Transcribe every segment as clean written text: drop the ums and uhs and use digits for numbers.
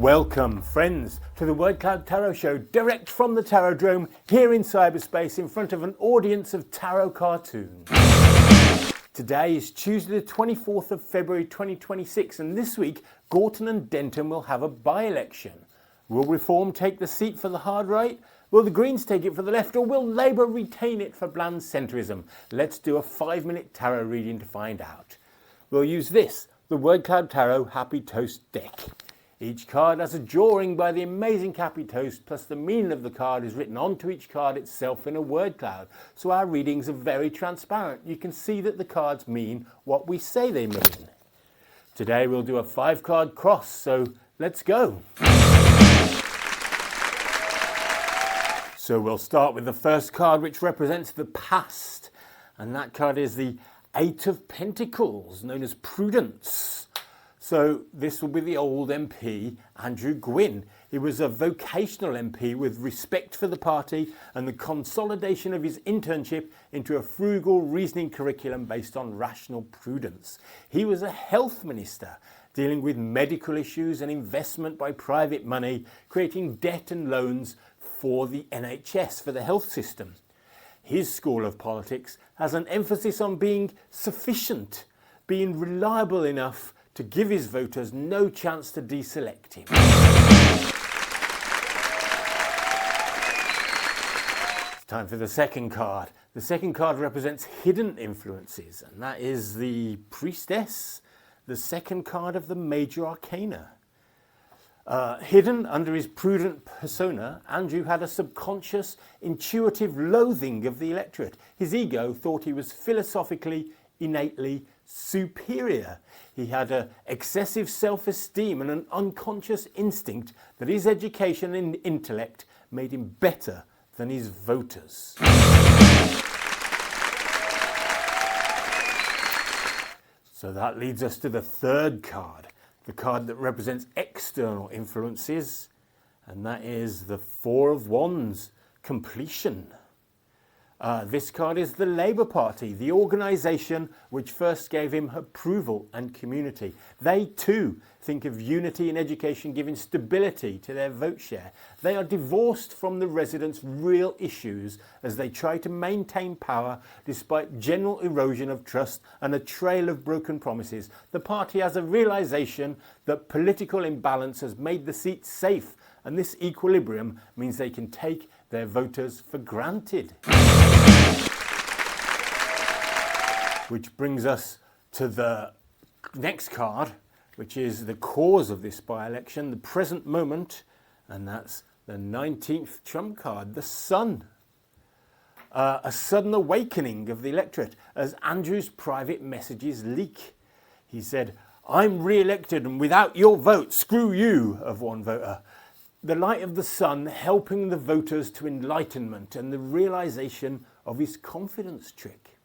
Welcome, friends, to the Word Cloud Tarot Show, direct from the Tarodrome, here in cyberspace, in front of an audience of tarot cartoons. Today is Tuesday the 24th of February 2026, and this week, Gorton and Denton will have a by-election. Will Reform take the seat for the hard right? Will the Greens take it for the left, or will Labour retain it for bland centrism? Let's do a 5-minute tarot reading to find out. We'll use this, the Word Cloud Tarot Happy Toast deck. Each card has a drawing by the amazing Happy Toast, plus the meaning of the card is written onto each card itself in a word cloud. So our readings are very transparent. You can see that the cards mean what we say they mean. Today we'll do a 5-card cross, so let's go. So we'll start with the first card, which represents the past. And that card is the 8 of Pentacles, known as Prudence. So this will be the old MP, Andrew Gwynn. He was a vocational MP with respect for the party and the consolidation of his internship into a frugal reasoning curriculum based on rational prudence. He was a health minister, dealing with medical issues and investment by private money, creating debt and loans for the NHS, for the health system. His school of politics has an emphasis on being sufficient, being reliable enough to give his voters no chance to deselect him. It's time for the second card. The second card represents hidden influences, and that is the Priestess, the second card of the Major Arcana. Hidden under his prudent persona, Andrew had a subconscious, intuitive loathing of the electorate. His ego thought he was philosophically, innately superior. He had an excessive self-esteem and an unconscious instinct that his education and intellect made him better than his voters. So that leads us to the third card, the card that represents external influences, and that is the 4 of Wands, completion. This card is the Labour Party, the organisation which first gave him approval and community. They too think of unity in education giving stability to their vote share. They are divorced from the residents' real issues as they try to maintain power despite general erosion of trust and a trail of broken promises. The party has a realisation that political imbalance has made the seat safe, and this equilibrium means they can take their voters for granted. Which brings us to the next card, which is the cause of this by-election, the present moment, and that's the 19th trump card, the Sun. A sudden awakening of the electorate as Andrew's private messages leak. He said, "I'm re-elected and without your vote, screw you," of one voter. The light of the sun helping the voters to enlightenment and the realisation of his confidence trick.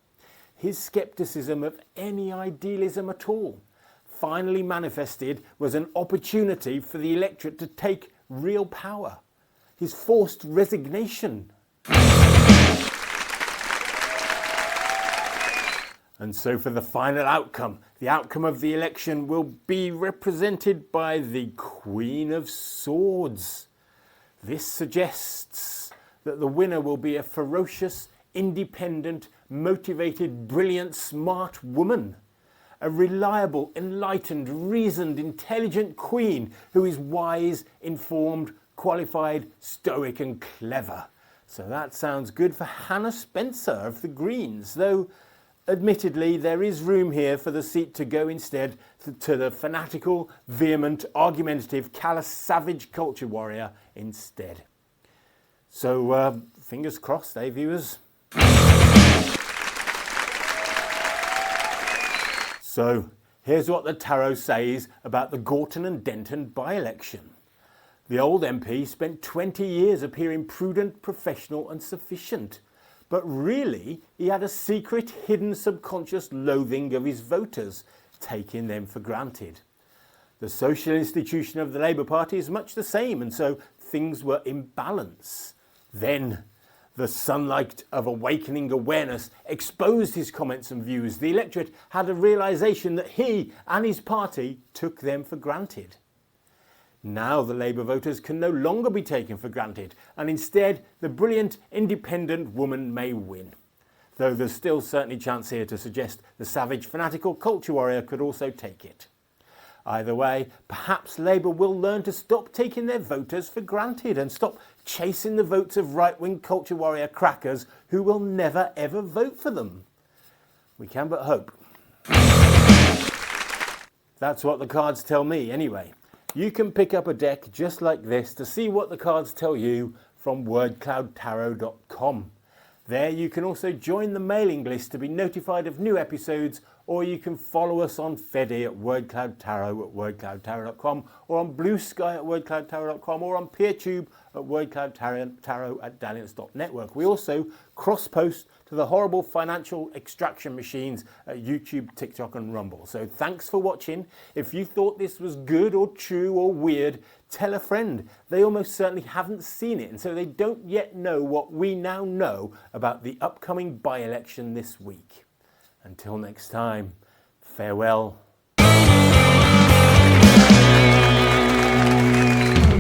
His scepticism of any idealism at all, finally manifested, was an opportunity for the electorate to take real power. His forced resignation. And so for the final outcome, the outcome of the election will be represented by the Queen of Swords. This suggests that the winner will be a ferocious, independent, motivated, brilliant, smart woman. A reliable, enlightened, reasoned, intelligent queen who is wise, informed, qualified, stoic and clever. So that sounds good for Hannah Spencer of the Greens, though admittedly, there is room here for the seat to go instead to the fanatical, vehement, argumentative, callous, savage culture warrior instead. So, fingers crossed, eh, viewers? So, here's what the tarot says about the Gorton and Denton by-election. The old MP spent 20 years appearing prudent, professional and sufficient. But really, he had a secret, hidden, subconscious loathing of his voters, taking them for granted. The social institution of the Labour Party is much the same, and so things were in balance. Then, the sunlight of awakening awareness exposed his comments and views. The electorate had a realisation that he and his party took them for granted. Now the Labour voters can no longer be taken for granted, and instead the brilliant independent woman may win. Though there's still certainly chance here to suggest the savage fanatical culture warrior could also take it. Either way, perhaps Labour will learn to stop taking their voters for granted and stop chasing the votes of right-wing culture warrior crackers who will never ever vote for them. We can but hope. That's what the cards tell me anyway. You can pick up a deck just like this to see what the cards tell you from wordcloudtarot.com. There you can also join the mailing list to be notified of new episodes, or you can follow us on Fedi at wordcloudtarot at wordcloudtarot.com, or on Blue Sky at wordcloudtarot.com, or on PeerTube at wordcloudtarot at dalliance.network. We also cross-post to the horrible financial extraction machines at YouTube, TikTok and Rumble. So thanks for watching. If you thought this was good or true or weird, tell a friend. They almost certainly haven't seen it, and so they don't yet know what we now know about the upcoming by-election this week. Until next time, farewell.